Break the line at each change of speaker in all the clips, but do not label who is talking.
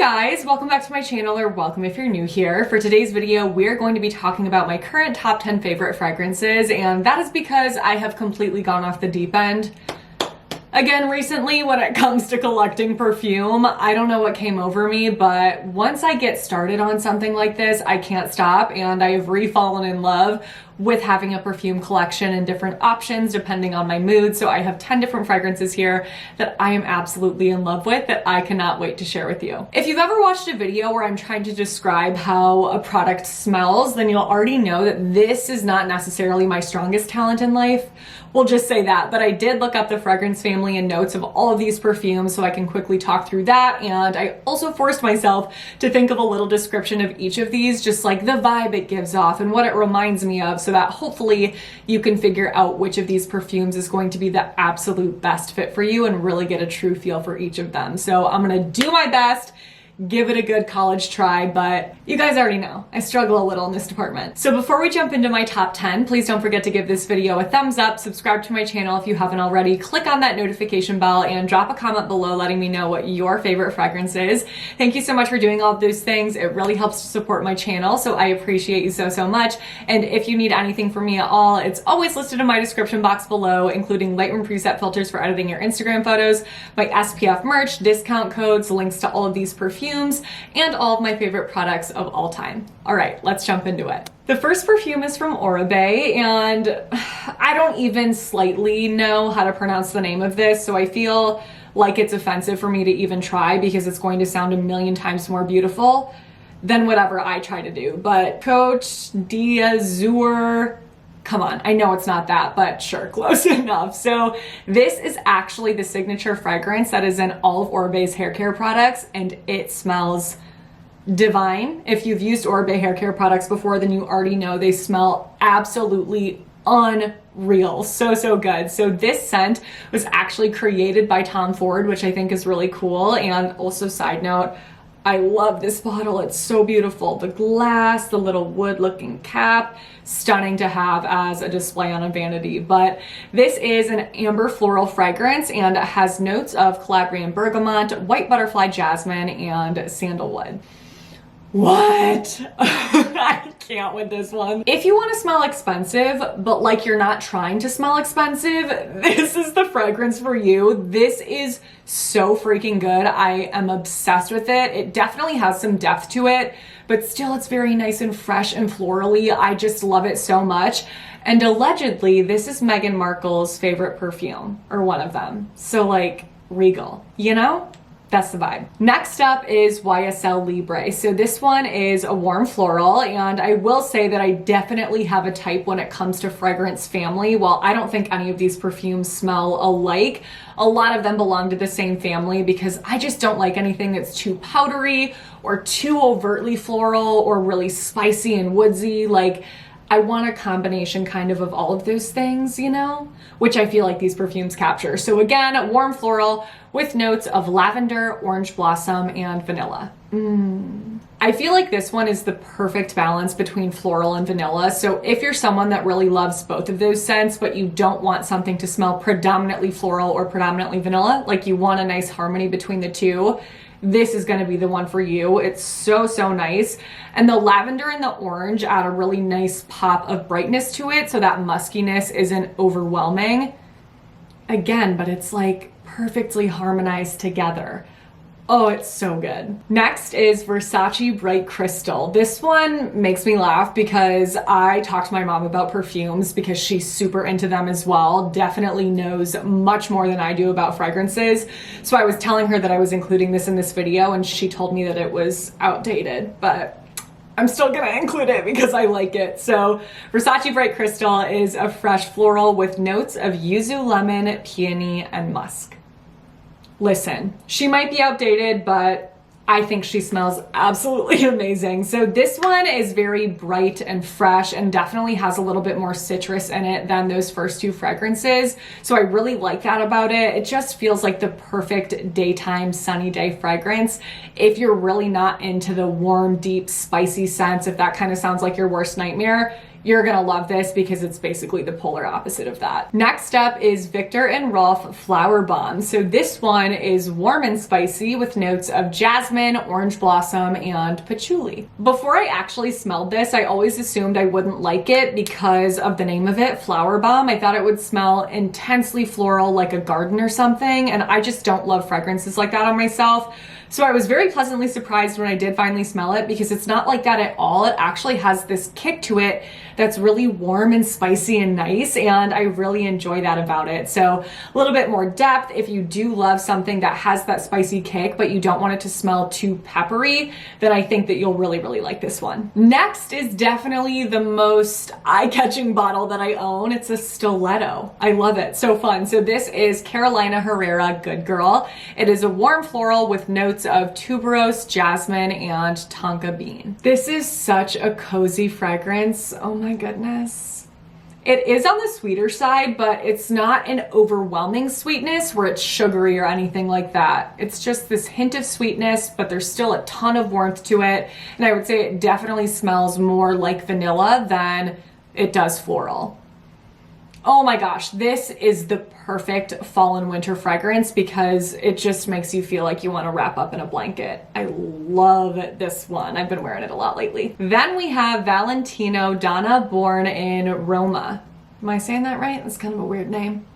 guys, welcome back to my channel, or welcome if you're new here. For today's video, we're going to be talking about my current top 10 favorite fragrances, and that is because I have completely gone off the deep end again recently when it comes to collecting perfume. I don't know what came over me, but once I get started on something like this, I can't stop, and I have re-fallen in love with having a perfume collection and different options depending on my mood. So I have 10 different fragrances here that I am absolutely in love with that I cannot wait to share with you. If you've ever watched a video where I'm trying to describe how a product smells, then you'll already know that this is not necessarily my strongest talent in life. We'll just say that, but I did look up the fragrance family and notes of all of these perfumes so I can quickly talk through that. And I also forced myself to think of a little description of each of these, just like the vibe it gives off and what it reminds me of, so that hopefully you can figure out which of these perfumes is going to be the absolute best fit for you and really get a true feel for each of them. So I'm gonna do my best, give it a good college try, but you guys already know I struggle a little in this department. So before we jump into my top 10, please don't forget to give this video a thumbs up, subscribe to my channel if you haven't already, click on that notification bell, and drop a comment below letting me know what your favorite fragrance is. Thank you so much for doing all of those things. It really helps to support my channel, so I appreciate you so much. And if you need anything from me at all, it's always listed in my description box below, including Lightroom preset filters for editing your Instagram photos, my SPF merch, discount codes, links to all of these perfumes, and all of my favorite products of all time. All right, let's jump into it. The first perfume is from Oribe, and I don't even slightly know how to pronounce the name of this, so I feel like it's offensive for me to even try because it's going to sound a million times more beautiful than whatever I try to do. But Côte d'Azur, come on, I know it's not that, but sure, close enough. So this is actually the signature fragrance that is in all of Oribe's hair care products, and it smells divine. If you've used Oribe hair care products before, then you already know they smell absolutely unreal. So good. So this scent was actually created by Tom Ford, which I think is really cool. And also, side note, I love this bottle. It's so beautiful. The glass, the little wood looking cap, stunning to have as a display on a vanity. But this is an amber floral fragrance, and it has notes of Calabrian bergamot, white butterfly jasmine, and sandalwood. What? I can't with this one. If you want to smell expensive, but like you're not trying to smell expensive, this is the fragrance for you. This is so freaking good. I am obsessed with it. It definitely has some depth to it, but still it's very nice and fresh and florally. I just love it so much. And allegedly, this is Meghan Markle's favorite perfume, or one of them. So like, regal, you know? That's the vibe. Next up is YSL Libre. So this one is a warm floral, and I will say that I definitely have a type when it comes to fragrance family. While I don't think any of these perfumes smell alike, a lot of them belong to the same family because I just don't like anything that's too powdery or too overtly floral or really spicy and woodsy. Like, I want a combination kind of all of those things, you know, which I feel like these perfumes capture. So again, warm floral with notes of lavender, orange blossom, and vanilla. I feel like this one is the perfect balance between floral and vanilla. So if you're someone that really loves both of those scents, but you don't want something to smell predominantly floral or predominantly vanilla, like you want a nice harmony between the two, this is going to be the one for you. It's so nice. And the lavender and the orange add a really nice pop of brightness to it, so that muskiness isn't overwhelming. Again, but it's like perfectly harmonized together. Oh, it's so good. Next is Versace Bright Crystal. This one makes me laugh because I talked to my mom about perfumes because she's super into them as well. Definitely knows much more than I do about fragrances. So I was telling her that I was including this in this video, and she told me that it was outdated, but I'm still gonna include it because I like it. So Versace Bright Crystal is a fresh floral with notes of yuzu, lemon, peony, and musk. Listen, she might be outdated, but I think she smells absolutely amazing. So this one is very bright and fresh and definitely has a little bit more citrus in it than those first two fragrances. So I really like that about it. It just feels like the perfect daytime sunny day fragrance. If you're really not into the warm, deep, spicy scents, if that kind of sounds like your worst nightmare, you're gonna love this because it's basically the polar opposite of that. Next up is Viktor&Rolf Flowerbomb. So this one is warm and spicy with notes of jasmine, orange blossom, and patchouli. Before I actually smelled this, I always assumed I wouldn't like it because of the name of it, Flowerbomb. I thought it would smell intensely floral like a garden or something, and I just don't love fragrances like that on myself. So I was very pleasantly surprised when I did finally smell it because it's not like that at all. It actually has this kick to it that's really warm and spicy and nice, and I really enjoy that about it. So a little bit more depth. If you do love something that has that spicy kick but you don't want it to smell too peppery, then I think that you'll really, really like this one. Next is definitely the most eye-catching bottle that I own. It's a stiletto. I love it. So fun. So this is Carolina Herrera Good Girl. It is a warm floral with notes of tuberose, jasmine, and tonka bean. This is such a cozy fragrance. Oh my goodness. It is on the sweeter side, but it's not an overwhelming sweetness where it's sugary or anything like that. It's just this hint of sweetness, but there's still a ton of warmth to it. And I would say it definitely smells more like vanilla than it does floral. Oh my gosh, this is the perfect fall and winter fragrance because it just makes you feel like you want to wrap up in a blanket. I love this one. I've been wearing it a lot lately. Then we have Valentino Donna, born in Roma. Am I saying that right? That's kind of a weird name.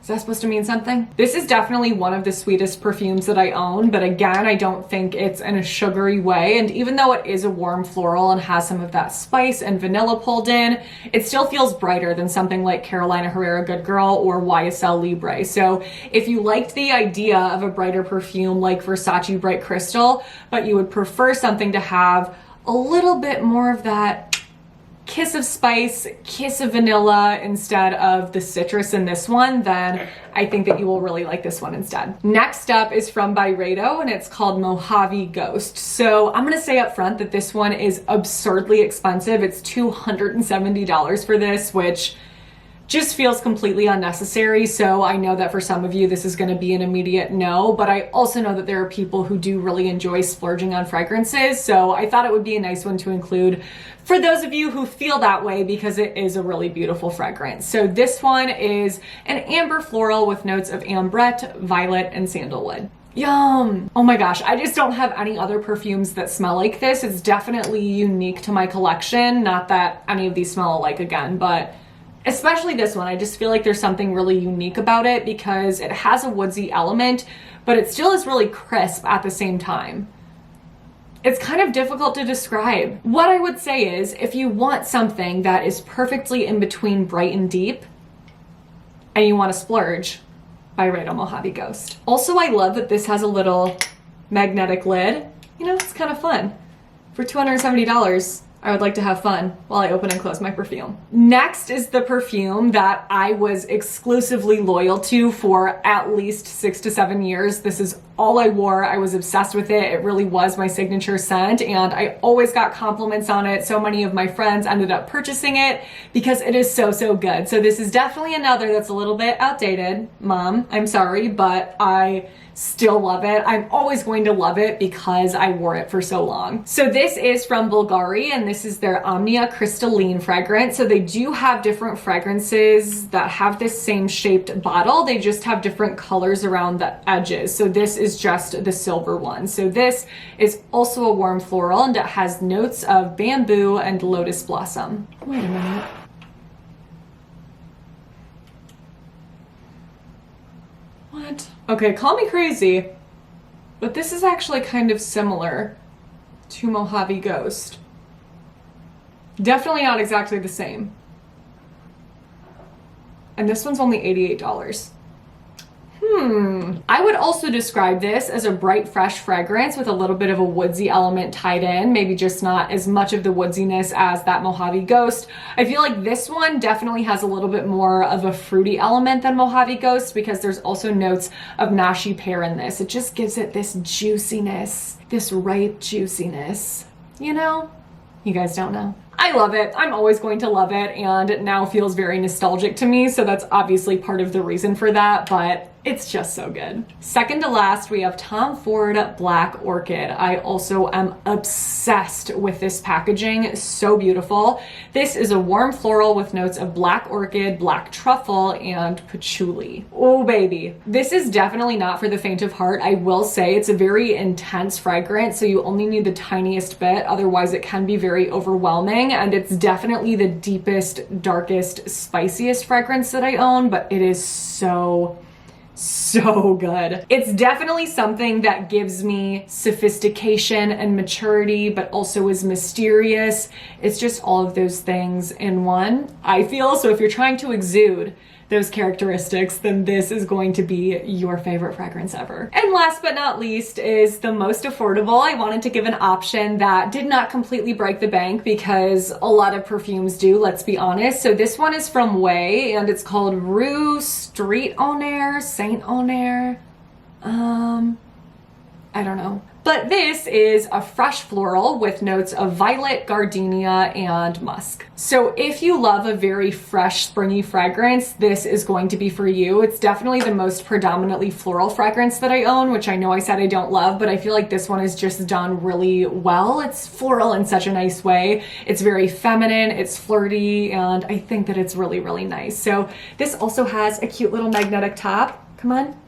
Is that supposed to mean something? This is definitely one of the sweetest perfumes that I own, but again, I don't think it's in a sugary way. And even though it is a warm floral and has some of that spice and vanilla pulled in, it still feels brighter than something like Carolina Herrera Good Girl or YSL Libre. So if you liked the idea of a brighter perfume like Versace Bright Crystal, but you would prefer something to have a little bit more of that kiss of spice, kiss of vanilla instead of the citrus in this one, then I think that you will really like this one instead. Next up is from Byredo and it's called Mojave Ghost. So I'm gonna say up front that this one is absurdly expensive. It's $270 for this, which just feels completely unnecessary. So I know that for some of you, this is gonna be an immediate no, but I also know that there are people who do really enjoy splurging on fragrances. So I thought it would be a nice one to include for those of you who feel that way because it is a really beautiful fragrance. So this one is an amber floral with notes of ambrette, violet, and sandalwood. Yum. Oh my gosh, I just don't have any other perfumes that smell like this. It's definitely unique to my collection. Not that any of these smell alike again, but especially this one, I just feel like there's something really unique about it because it has a woodsy element, but it still is really crisp at the same time. It's kind of difficult to describe. What I would say is if you want something that is perfectly in between bright and deep and you want to splurge, Byredo Mojave Ghost. Also, I love that this has a little magnetic lid. You know, it's kind of fun. For $270, I would like to have fun while I open and close my perfume. Next is the perfume that I was exclusively loyal to for at least 6 to 7 years. This is all I wore. I was obsessed with it. It really was my signature scent and I always got compliments on it. So many of my friends ended up purchasing it because it is so, so good. So this is definitely another that's a little bit outdated. Mom, I'm sorry, but I still love it. I'm always going to love it because I wore it for so long. So this is from Bvlgari and this is their Omnia Crystalline fragrance. So they do have different fragrances that have this same shaped bottle. They just have different colors around the edges. So this is just the silver one. So this is also a warm floral and it has notes of bamboo and lotus blossom. Wait a minute. What? Okay, call me crazy, but this is actually kind of similar to Mojave Ghost. Definitely not exactly the same. And this one's only $88. I would also describe this as a bright, fresh fragrance with a little bit of a woodsy element tied in, maybe just not as much of the woodsiness as that Mojave Ghost. I feel like this one definitely has a little bit more of a fruity element than Mojave Ghost because there's also notes of nashi pear in this. It just gives it this juiciness, this ripe juiciness. You know? You guys don't know. I love it. I'm always going to love it, and it now feels very nostalgic to me, so that's obviously part of the reason for that, but It's just so good. Second to last, we have Tom Ford Black Orchid. I also am obsessed with this packaging. So beautiful. This is a warm floral with notes of black orchid, black truffle, and patchouli. Oh baby. This is definitely not for the faint of heart. I will say it's a very intense fragrance, so you only need the tiniest bit. Otherwise it can be very overwhelming, and it's definitely the deepest, darkest, spiciest fragrance that I own, but it is so good. It's definitely something that gives me sophistication and maturity, but also is mysterious. It's just all of those things in one, I feel. So if you're trying to exude those characteristics, then this is going to be your favorite fragrance ever. And last but not least is the most affordable. I wanted to give an option that did not completely break the bank, because a lot of perfumes do, let's be honest. So this one is from Ouai, and it's called Rue Street Honoré, Saint Honoré. I don't know. But this is a fresh floral with notes of violet, gardenia, and musk. So if you love a very fresh, springy fragrance, this is going to be for you. It's definitely the most predominantly floral fragrance that I own, which I know I said I don't love, but I feel like this one is just done really well. It's floral in such a nice way. It's very feminine, it's flirty, and I think that it's really, really nice. So this also has a cute little magnetic top. Come on.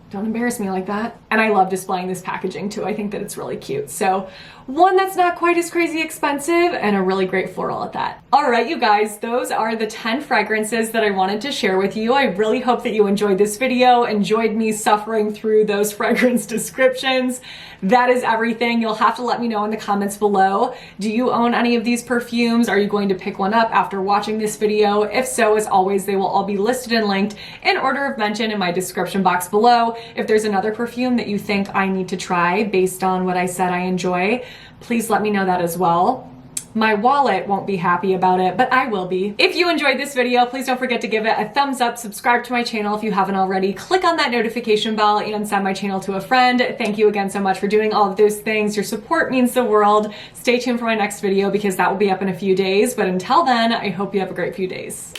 Don't embarrass me like that. And I love displaying this packaging too. I think that it's really cute. So one that's not quite as crazy expensive, and a really great floral at that. All right, you guys, those are the 10 fragrances that I wanted to share with you. I really hope that you enjoyed this video, enjoyed me suffering through those fragrance descriptions. That is everything. You'll have to let me know in the comments below. Do you own any of these perfumes? Are you going to pick one up after watching this video? If so, as always, they will all be listed and linked in order of mention in my description box below. If there's another perfume that you think I need to try based on what I said I enjoy, please let me know that as well. My wallet won't be happy about it, but I will be. If you enjoyed this video, please don't forget to give it a thumbs up, subscribe to my channel if you haven't already, click on that notification bell, and send my channel to a friend. Thank you again so much for doing all of those things. Your support means the world. Stay tuned for my next video, because that will be up in a few days. But until then, I hope you have a great few days.